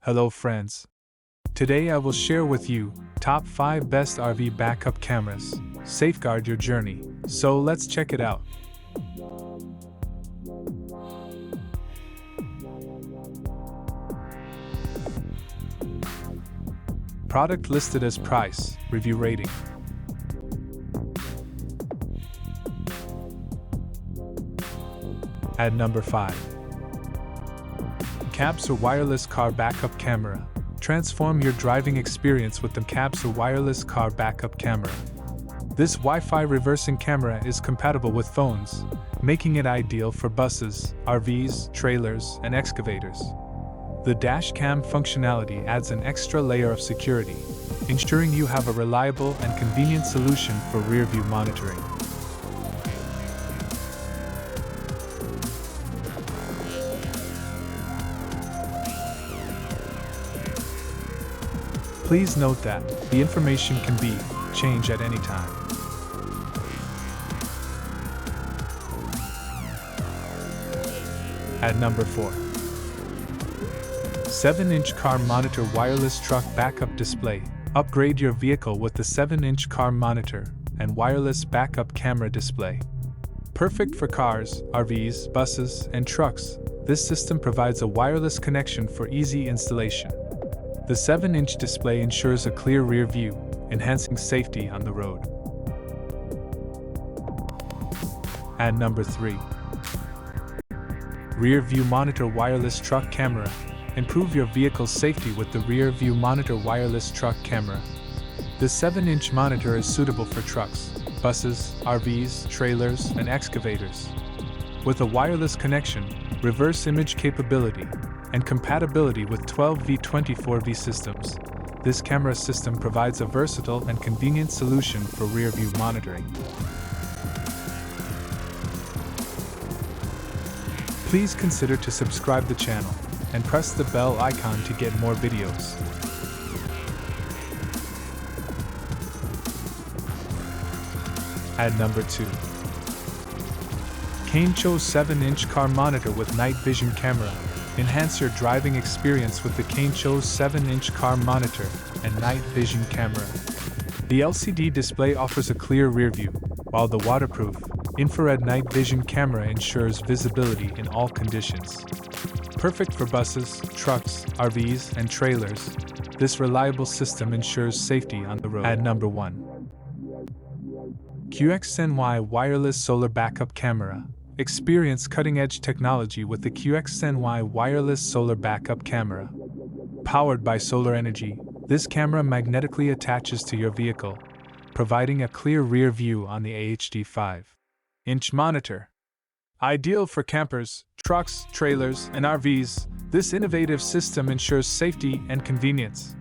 Hello friends. Today I will share with you top 5 best RV backup cameras. Safeguard your journey. So let's check it out. Product listed as price, review rating. At number 5. Capsu Wireless Car Backup Camera. Transform your driving experience with the Capsu Wireless Car Backup Camera. This Wi-Fi reversing camera is compatible with phones, making it ideal for buses, RVs, trailers, and excavators. The dash cam functionality adds an extra layer of security, ensuring you have a reliable and convenient solution for rear-view monitoring. Please note that the information can be changed at any time. At number 4. 7-inch car monitor wireless truck backup display. Upgrade your vehicle with the 7-inch car monitor and wireless backup camera display. Perfect for cars, RVs, buses, and trucks, this system provides a wireless connection for easy installation. The 7-inch display ensures a clear rear view, enhancing safety on the road. At number 3. Rear View Monitor Wireless Truck Camera. Improve your vehicle's safety with the Rear View Monitor Wireless Truck Camera. The 7-inch monitor is suitable for trucks, buses, RVs, trailers, and excavators. With a wireless connection, reverse image capability, and compatibility with 12V24V systems, this camera system provides a versatile and convenient solution for rear-view monitoring. Please consider to subscribe the channel and press the bell icon to get more videos. At number 2. Camecho 7-inch car monitor with night vision camera. Enhance your driving experience with the Camecho 7-inch car monitor and night vision camera. The LCD display offers a clear rear view, while the waterproof, infrared night vision camera ensures visibility in all conditions. Perfect for buses, trucks, RVs, and trailers, this reliable system ensures safety on the road. At number 1. QXNY Wireless Solar Backup Camera. Experience cutting-edge technology with the QXNY Wireless Solar Backup Camera. Powered by solar energy, this camera magnetically attaches to your vehicle, providing a clear rear view on the HD 5-inch monitor. Ideal for campers, trucks, trailers, and RVs, this innovative system ensures safety and convenience.